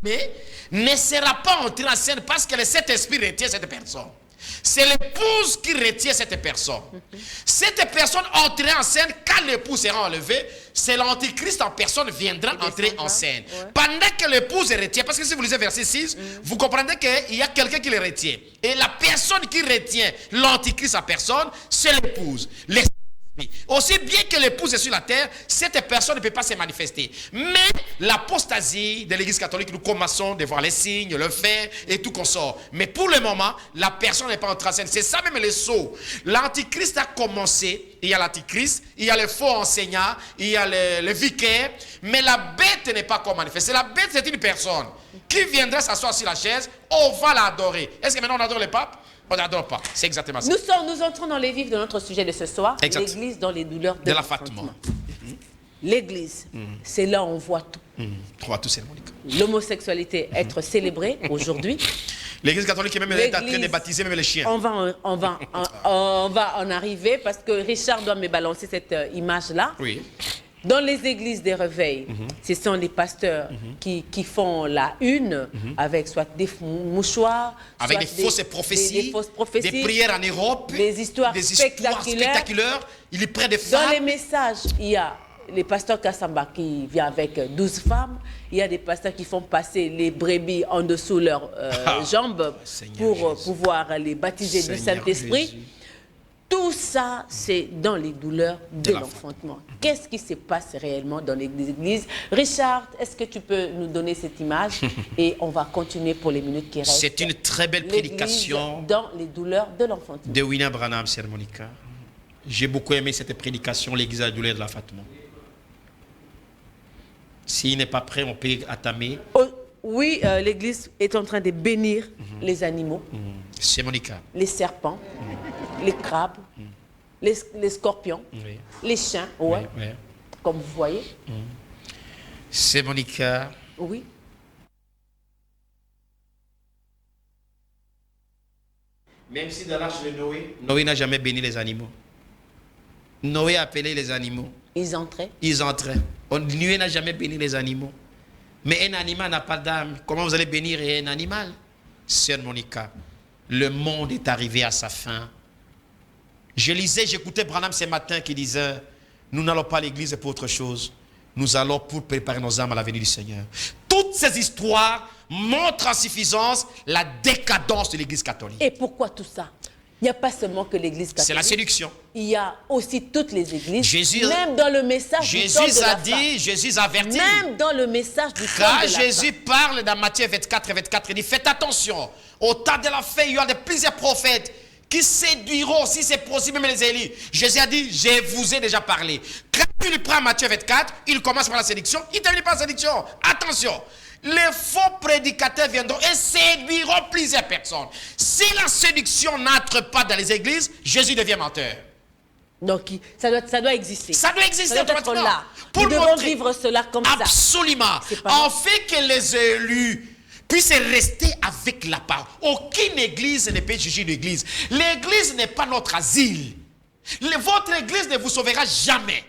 mais ne sera pas entré en scène parce que le Saint-Esprit retient cette personne. C'est l'épouse qui retient cette personne. Cette personne entrera en scène quand l'épouse sera enlevée. C'est l'antichrist en personne viendra entrer en scène. Ouais. Pendant que l'épouse retient, parce que si vous lisez verset 6, vous comprendrez qu'il y a quelqu'un qui le retient. Et la personne qui retient l'antichrist en personne, c'est l'épouse. Aussi bien que l'épouse est sur la terre, cette personne ne peut pas se manifester. Mais l'apostasie de l'église catholique, nous commençons de voir les signes, le fait et tout qu'on sort. Mais pour le moment, la personne n'est pas en train de scène. C'est ça même les sauts. L'antichrist a commencé. Il y a l'antichrist, il y a le faux enseignant, il y a le vicaire. Mais la bête n'est pas encore manifestée. La bête, c'est une personne qui viendra s'asseoir sur la chaise. On va l'adorer. Est-ce que maintenant on adore le pape? On n'adore pas. C'est exactement ça. Nous entrons dans les vifs de notre sujet de ce soir. L'église dans les douleurs de l'enfantement. L'église, c'est là où on voit tout. On voit tout, c'est l'homosexualité être célébrée aujourd'hui. L'église catholique est même en train de baptiser même les chiens. On va en arriver parce que Richard doit me balancer cette image-là. Oui. Dans les églises des réveils, ce sont les pasteurs qui font la une avec soit des mouchoirs, avec des fausses prophéties, des prières en Europe, des histoires spectaculaires. Il est près des femmes. Dans les messages, il y a les pasteurs Kassamba qui vient avec 12 femmes. Il y a des pasteurs qui font passer les brebis en dessous leurs jambes pour pouvoir les baptiser du Saint-Esprit. Tout ça, c'est dans les douleurs de l'enfantement. Qu'est-ce qui se passe réellement dans les églises? Richard, est-ce que tu peux nous donner cette image? Et on va continuer pour les minutes qui restent. C'est une très belle prédication dans les douleurs de l'enfantement. De William Branham, Sœur Monica. J'ai beaucoup aimé cette prédication, l'église à la douleur de l'enfantement. S'il n'est pas prêt, on peut attamer. Oui, l'église est en train de bénir les animaux. C'est Monica. Les serpents. Les crabes, les scorpions, les chiens, comme vous voyez. C'est Monica. Oui. Même si dans l'arche de Noé, Noé n'a jamais béni les animaux. Noé a appelé les animaux. Ils entraient. Noé n'a jamais béni les animaux. Mais un animal n'a pas d'âme. Comment vous allez bénir un animal? Sœur Monica, le monde est arrivé à sa fin. J'écoutais Branham ce matin qui disait, nous n'allons pas à l'église pour autre chose. Nous allons pour préparer nos âmes à la venue du Seigneur. Toutes ces histoires montrent en suffisance la décadence de l'église catholique. Et pourquoi tout ça? Il n'y a pas seulement que l'église catholique. C'est la séduction. Il y a aussi toutes les églises. Même dans le message du temps de la femme. Jésus a averti. Même dans le message du temps de la femme. Jésus parle dans Matthieu 24, il dit, faites attention. Au temps de la fin, il y aura plusieurs prophètes qui séduiront, si c'est possible, même les Élis. Jésus a dit, je vous ai déjà parlé. Quand il prend Matthieu 24, il commence par la séduction, il termine par la séduction. Attention, les faux prédicateurs viendront et séduiront plusieurs personnes. Si la séduction n'entre pas dans les églises, Jésus devient menteur. Donc, ça doit exister. Ça doit exister automatiquement. Là. Nous devons vivre cela comme ça. Absolument. En fait que les élus puissent rester avec la parole. Aucune église ne peut juger l'église. L'église n'est pas notre asile. Votre église ne vous sauvera jamais.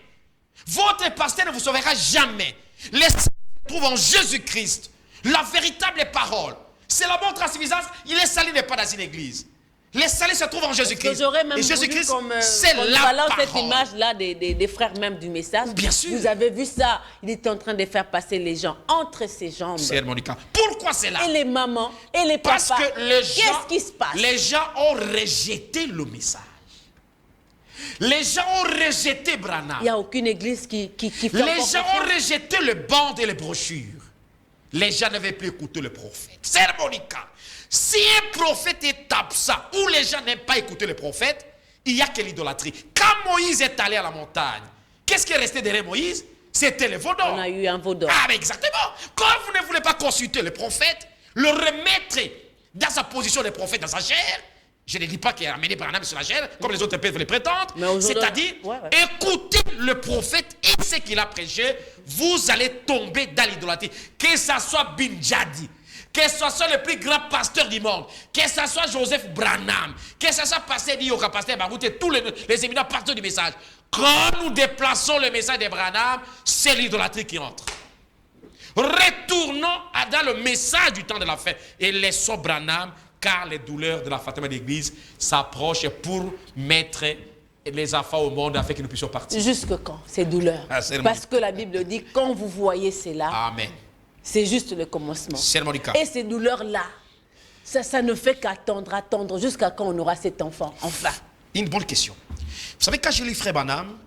Votre pasteur ne vous sauvera jamais. Les saints se trouvent en Jésus-Christ. La véritable parole. C'est la montre à suffisance. Il est salut n'est pas dans une église. Les saluts se trouvent en Jésus-Christ. Et Jésus-Christ, c'est la parole. Cette image-là des frères même du message. Bien sûr. Vous avez vu ça. Il était en train de faire passer les gens entre ses jambes. Sœur Monica. Pourquoi c'est là? Et les mamans et les papas. Parce que les gens, qu'est-ce qui se passe? Les gens ont rejeté le message. Les gens ont rejeté Branham. Il n'y a aucune église qui fait. Les gens ont rejeté le bandes et les brochures. Les gens ne veulent plus écouter le prophète. Sœur Monica. Si un prophète est absent ou les gens n'aiment pas écouter le prophète, il n'y a que l'idolâtrie. Quand Moïse est allé à la montagne, qu'est-ce qui est resté derrière Moïse? C'était le veau d'or. On a eu un veau d'or. Ah, mais exactement. Quand vous ne voulez pas consulter le prophète, le remettre dans sa position de prophète, dans sa chair, je ne dis pas qu'il a amené Branham sur la chair, comme les autres peuvent le prétendre. C'est-à-dire, écoutez le prophète et ce qu'il a prêché, vous allez tomber dans l'idolâtrie. Que ce soit Bin Jadi, que ce soit le plus grand pasteur du monde, que ce soit Joseph Branham, que ce soit pasteur Nioka, pasteur Baroute et tous les éminents pasteurs du message. Quand nous déplaçons le message de Branham, c'est l'idolâtrie qui entre. Retournons dans le message du temps de la fin et laissons Branham, car les douleurs de la Fatima d'église s'approchent pour mettre les enfants au monde afin que nous puissions partir. Jusque quand ces douleurs? Parce que la Bible dit, quand vous voyez cela, amen, c'est juste le commencement. Et ces douleurs-là, ça ne fait qu'attendre jusqu'à quand on aura cet enfant, enfin. Une bonne question. Vous savez, quand j'ai lu Frère Branham,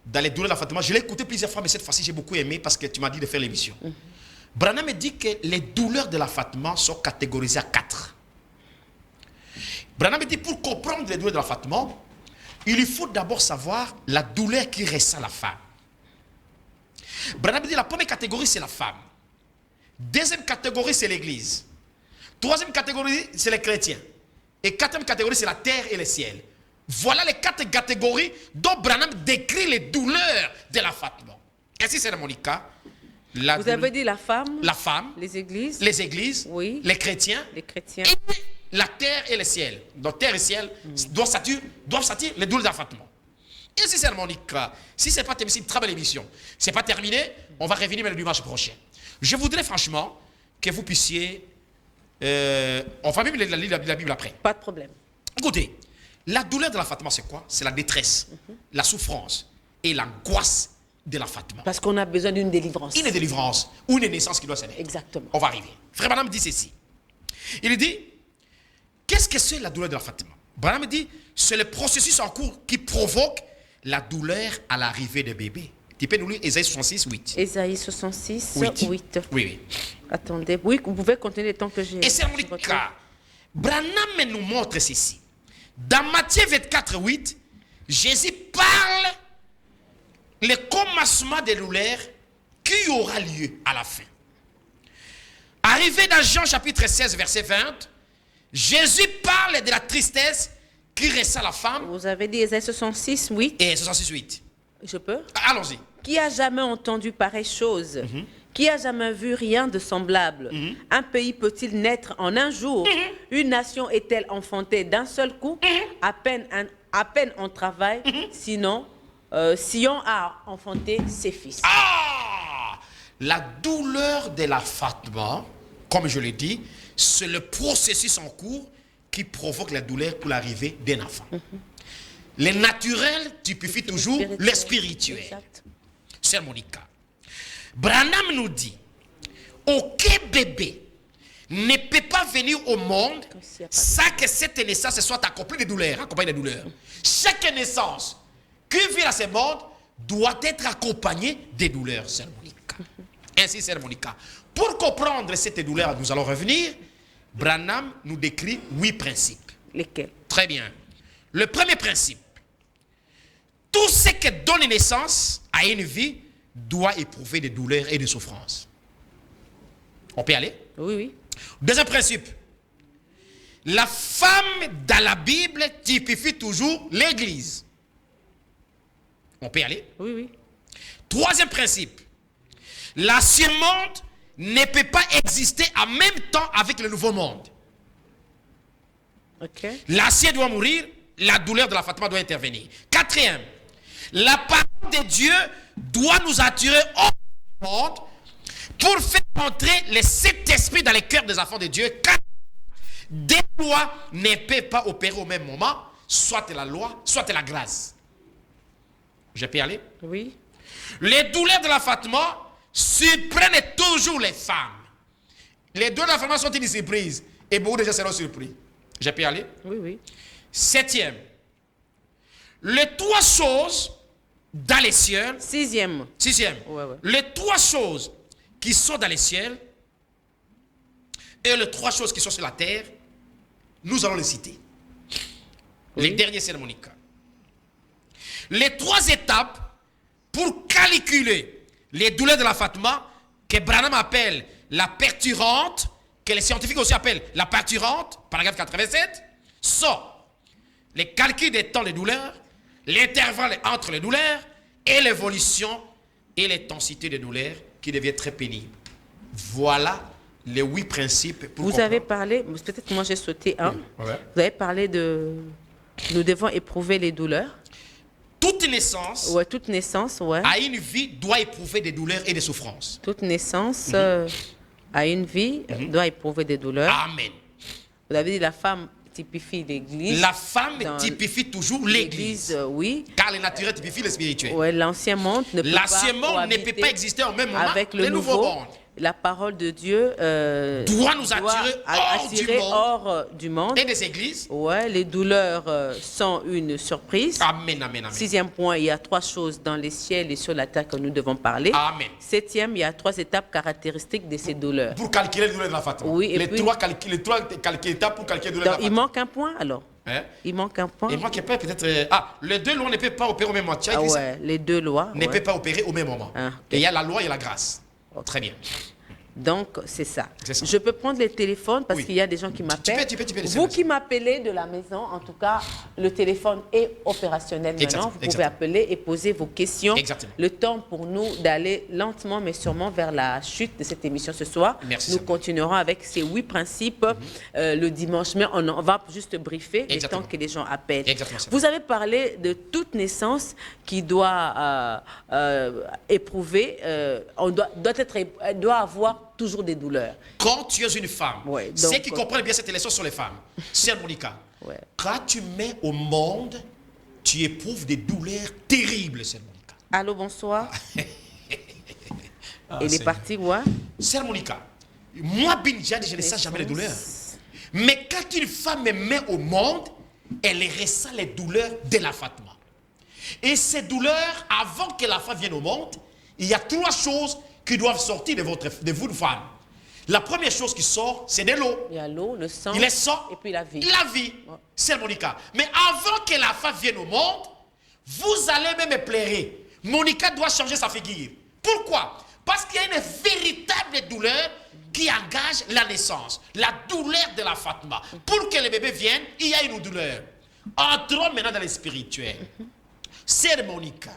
dans les douleurs de la Fatima, je l'ai écouté plusieurs fois, mais cette fois-ci, j'ai beaucoup aimé parce que tu m'as dit de faire l'émission. Branham me dit que les douleurs de la Fatima sont catégorisées à 4. Branham me dit, pour comprendre les douleurs de la Fatima, il faut d'abord savoir la douleur qui ressent la femme. Branham me dit, la première catégorie, c'est la femme. Deuxième catégorie, c'est l'église. Troisième catégorie, c'est les chrétiens. Et quatrième catégorie, c'est la terre et le ciel. Voilà les 4 catégories dont Branham décrit les douleurs de la Fatima. Ainsi, c'est Monica. Vous avez dit la femme, les églises, oui, les chrétiens, et la terre et le ciel. Donc terre et ciel doivent sortir les douleurs de la Fatima. Ainsi, c'est Monica. Si ce n'est pas terminé, c'est une très belle émission. Ce n'est pas terminé, on va revenir le dimanche prochain. Je voudrais franchement que vous puissiez... on va même lire la Bible après. Pas de problème. Écoutez, la douleur de la Fatima, c'est quoi? C'est la détresse, la souffrance et l'angoisse de la Fatima. Parce qu'on a besoin d'une délivrance. Une délivrance ou une naissance qui doit se naître. Exactement. On va arriver. Frère Branham dit ceci. Il dit, qu'est-ce que c'est la douleur de la Fatima? Branham dit, c'est le processus en cours qui provoque la douleur à l'arrivée des bébés. Tu peux nous lire Ésaïe 66, 8. Ésaïe 66, 8. Oui. Attendez, oui, vous pouvez continuer tant que j'ai... Et c'est mon cas. Branham nous montre ceci. Dans Matthieu 24, 8, Jésus parle le commencement des douleurs qui aura lieu à la fin. Arrivé dans Jean chapitre 16, verset 20, Jésus parle de la tristesse qui ressent la femme. Vous avez dit Ésaïe 66, 8. Et 66, 8. Je peux? Allons-y. Qui a jamais entendu pareille chose? Qui a jamais vu rien de semblable? Un pays peut-il naître en un jour? Une nation est-elle enfantée d'un seul coup? À peine on travaille, sinon Sion a enfanté ses fils. Ah! La douleur de la Fatima, comme je l'ai dit, c'est le processus en cours qui provoque la douleur pour l'arrivée d'un enfant. Le naturel typifie toujours le spirituel. C'est Monica. Branham nous dit, aucun bébé ne peut pas venir au monde sans que cette naissance soit accompagnée de douleurs. Chaque naissance qui vient à ce monde doit être accompagnée des douleurs, c'est Monica. Ainsi, c'est Monica. Pour comprendre cette douleur, nous allons revenir. Branham nous décrit 8 principes. Lesquels? Très bien. Le premier principe, tout ce qui donne naissance à une vie doit éprouver des douleurs et des souffrances. On peut y aller? Oui, oui. Deuxième principe, la femme dans la Bible typifie toujours l'Église. On peut y aller? Oui, oui. Troisième principe, l'ancien monde ne peut pas exister en même temps avec le nouveau monde. Okay. L'ancien doit mourir, la douleur de la Fatima doit intervenir. Quatrième, la parole de Dieu doit nous attirer au monde pour faire entrer le Saint-Esprit dans les cœurs des enfants de Dieu, car des lois ne peuvent pas opérer au même moment, soit la loi, soit la grâce. Je peux y aller? Oui. Les douleurs de la Fatima surprennent toujours les femmes. Les douleurs de la Fatima sont une surprise et beaucoup de gens seront surpris. Je peux y aller? Oui, oui. Septième, les 3 choses dans les cieux. Sixième. Ouais. Les 3 choses qui sont dans les cieux et les 3 choses qui sont sur la terre, nous allons les citer. Oui. Les derniers cérémoniques. Les 3 étapes pour calculer les douleurs de la Fatima, que Branham appelle la perturante, que les scientifiques aussi appellent la perturante, paragraphe 87, sont les calculs des temps des douleurs, l'intervalle entre les douleurs et l'évolution et l'intensité des douleurs qui devient très pénible. Voilà les 8 principes. Pour vous avez parlé, peut-être que moi j'ai sauté un, ouais. Vous avez parlé de, nous devons éprouver les douleurs. Toute naissance, ouais, toute naissance, ouais. à une vie doit éprouver des douleurs et des souffrances. Toute naissance à une vie doit éprouver des douleurs. Amen. Vous avez dit la femme typifie l'Église. La femme typifie toujours l'Église. Oui. Car le naturel typifie le spirituel. Ouais, l'ancien monde ne peut pas exister au même moment avec le nouveau monde. La parole de Dieu doit nous attirer hors du monde. Et des églises. Ouais, les douleurs sont une surprise. Amen, amen, amen. 6e point, il y a 3 choses dans les ciels et sur la terre que nous devons parler. Amen. 7e, il y a 3 étapes caractéristiques de ces douleurs. Pour calculer les douleurs de la Fatima. Oui, et les puis, 3 étapes pour calculer les douleurs de la Fatima. Il manque un point alors. Hein? Il manque un point. Il manque peut-être. Les 2 lois ne peuvent pas opérer au même moment. Les 2 lois ne peuvent pas opérer au même moment. Okay. Et il y a la loi et la grâce. Très bien. Donc, c'est ça. Je peux prendre les téléphones parce qu'il y a des gens qui m'appellent. Vous qui m'appelez de la maison, en tout cas, le téléphone est opérationnel maintenant. Vous pouvez appeler et poser vos questions. Exactement. Le temps pour nous d'aller lentement mais sûrement vers la chute de cette émission ce soir. Merci. Nous continuerons avec ces 8 principes le dimanche, mais on va juste briefer le temps que les gens appellent. Vous avez parlé de toute naissance qui doit éprouver, doit avoir toujours des douleurs. Quand tu es une femme, ceux qui comprennent bien cette leçon sur les femmes, c'est Monica. Quand tu mets au monde, tu éprouves des douleurs terribles, c'est Monica. Allô, bonsoir. Il est parti, ouais. C'est Monica. Moi, Binjad, je ne sens jamais les douleurs. Mais quand une femme me met au monde, elle ressent les douleurs de la Fatima. Et ces douleurs, avant que la femme vienne au monde, il y a 3 choses qui doivent sortir de vous, femme. La première chose qui sort, c'est de l'eau. Il y a l'eau, le sang, et puis la vie. La vie, c'est Monica. Mais avant que la femme vienne au monde, vous allez même pleurer. Monica doit changer sa figure. Pourquoi? Parce qu'il y a une véritable douleur qui engage la naissance. La douleur de la Fatima. Pour que le bébé vienne, il y a une douleur. Entrons maintenant dans le spirituel. C'est Monica.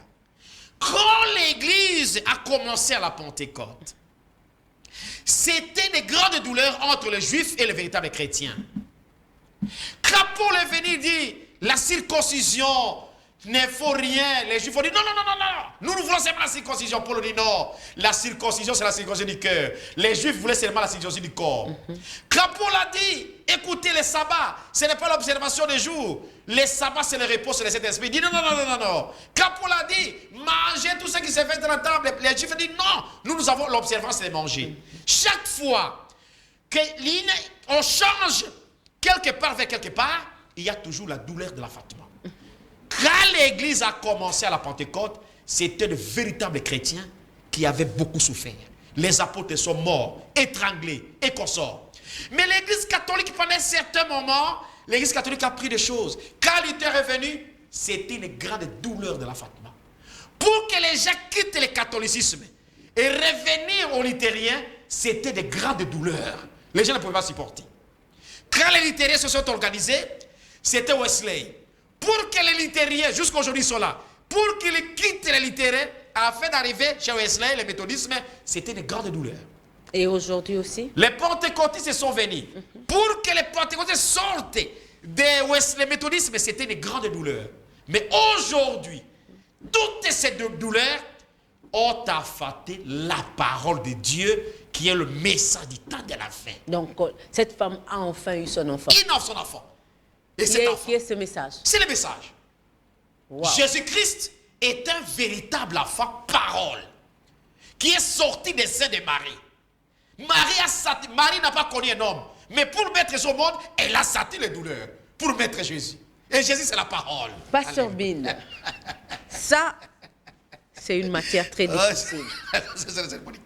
Quand l'église a commencé à la Pentecôte, c'était des grandes douleurs entre les juifs et les véritables chrétiens. Quand Paul est venu dire la circoncision ne faut rien, les juifs ont dit non, nous voulons seulement la circoncision. Paul dit non, la circoncision c'est la circoncision du cœur. Les juifs voulaient seulement la circoncision du corps. Quand Paul a dit écoutez, les sabbats, ce n'est pas l'observation des jours. Les sabbats, c'est le repos sur le Saint-Esprit. Il dit non. Quand Paul a dit mangez tout ce qui se fait dans la table, les juifs ont dit non, nous avons l'observance de manger. Chaque fois qu'on change quelque part vers quelque part, il y a toujours la douleur de la Fatima. Quand l'église a commencé à la Pentecôte, c'était de véritables chrétiens qui avaient beaucoup souffert. Les apôtres sont morts, étranglés et consorts. Mais l'église catholique, pendant un certain moment, l'église catholique a pris des choses. Quand Luther est venu, c'était une grande douleur de la Fatima. Pour que les gens quittent le catholicisme et revenir aux luthériens, c'était des grandes douleurs. Les gens ne pouvaient pas supporter. Quand les luthériens se sont organisés, c'était Wesley. Pour que les luthériens, jusqu'à aujourd'hui, soient là, pour qu'ils quittent les luthériens, afin d'arriver chez Wesley, le méthodisme, c'était une grande douleur. Et aujourd'hui aussi? Les pentecôtistes sont venus. Pour que les pentecôtistes sortent de Wesley, le méthodisme, c'était une grande douleur. Mais aujourd'hui, toutes ces douleurs ont affecté la parole de Dieu, qui est le message du temps de la fin. Donc, cette femme a enfin eu son enfant. Il a son enfant. Et qui est ce message? C'est le message. Wow. Jésus-Christ est un véritable enfant parole qui est sorti des seins de Marie. Marie n'a pas connu un homme, mais pour mettre son monde, elle a senti les douleurs pour mettre Jésus. Et Jésus, c'est la parole. Pasteur Bin, ça, c'est une matière très difficile.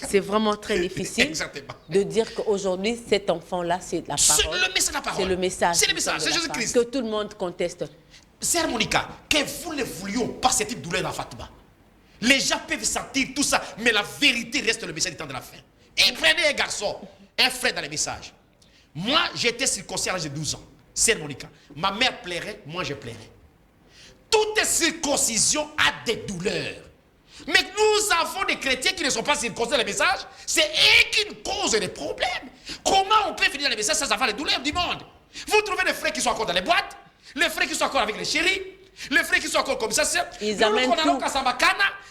C'est vraiment très difficile de dire qu'aujourd'hui, cet enfant-là, c'est la parole. C'est le message de la parole. C'est le message. C'est le message, c'est Jésus-Christ. Que tout le monde conteste. Sœur Monica, que vous ne voulions pas cette douleur dans Fatima. Les gens peuvent sentir tout ça, mais la vérité reste le message du temps de la fin. Et prenez un garçon, un frère dans les messages. Moi, j'étais circoncis à l'âge de 12 ans. C'est Monica. Ma mère plairait, moi je plairais. Toute circoncision a des douleurs. Mais nous avons des chrétiens qui ne sont pas circoncis dans les messages. C'est eux qui nous causent des problèmes. Comment on peut finir dans les messages sans avoir les douleurs du monde? Vous trouvez des frères qui sont encore dans les boîtes, les frères qui sont encore avec les chéris, les frères qui sont encore comme ça. Ils amènent tout.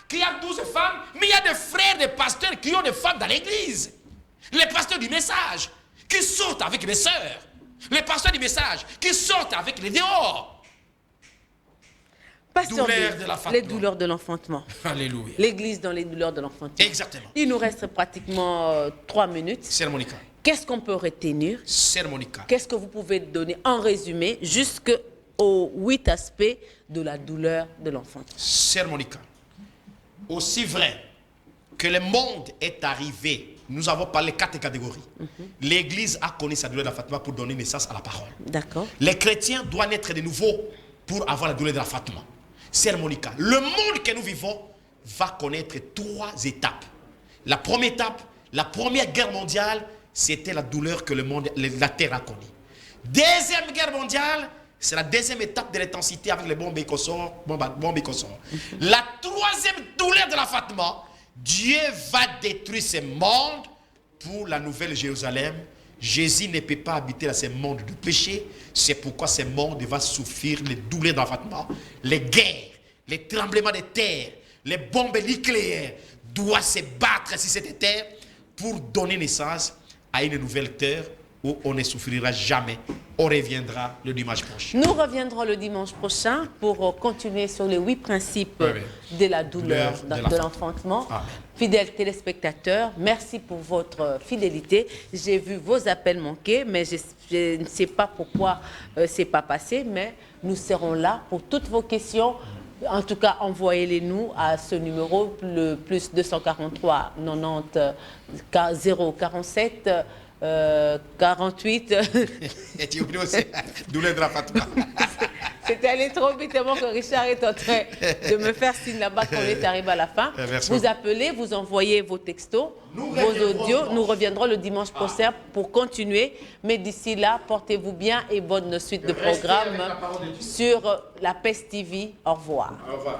Qui a 12 femmes, mais il y a des frères, des pasteurs qui ont des femmes dans l'église. Les pasteurs du message qui sortent avec les sœurs. Les pasteurs du message qui sortent avec les dehors. Pasteur, les douleurs de l'enfantement. Alléluia. L'église dans les douleurs de l'enfantement. Exactement. Il nous reste pratiquement 3 minutes. Sœur Monica. Qu'est-ce qu'on peut retenir? Sœur Monica. Qu'est-ce que vous pouvez donner en résumé jusqu'aux 8 aspects de la douleur de l'enfantement? Sœur Monica, aussi vrai que le monde est arrivé, nous avons parlé 4 catégories. L'Église a connu sa douleur de l'enfantement pour donner naissance à la parole. D'accord. Les chrétiens doivent naître de nouveau pour avoir la douleur de l'enfantement. Sœur Monica, le monde que nous vivons va connaître 3 étapes. La première étape, la Première Guerre mondiale, c'était la douleur que la Terre a connue. Deuxième Guerre mondiale, c'est la deuxième étape de l'intensité avec les bombes et consorts. La troisième douleur de l'enfantement, Dieu va détruire ce monde pour la nouvelle Jérusalem. Jésus ne peut pas habiter dans ce monde de péché. C'est pourquoi ce monde va souffrir les douleurs de l'enfantement. Les guerres, les tremblements de terre, les bombes nucléaires doivent se battre sur cette terre pour donner naissance à une nouvelle terre où on ne souffrira jamais. On reviendra le dimanche prochain. Nous reviendrons le dimanche prochain pour continuer sur les 8 principes de la douleur de l'enfantement. Fidèles téléspectateurs, merci pour votre fidélité. J'ai vu vos appels manquer, mais je ne sais pas pourquoi ce n'est pas passé, mais nous serons là pour toutes vos questions. En tout cas, envoyez-les nous à ce numéro, le plus 243 90 047 48. Et tu oublies aussi douleur de l'enfantement. C'était allé trop vite tellement que Richard est en train de me faire signe là-bas qu'on est arrivé à la fin. Vous appelez, vous envoyez vos textos, vos audios. Nous reviendrons le dimanche prochain pour continuer. Mais d'ici là, portez-vous bien et bonne suite de programme sur la PES TV. Au revoir. Au revoir.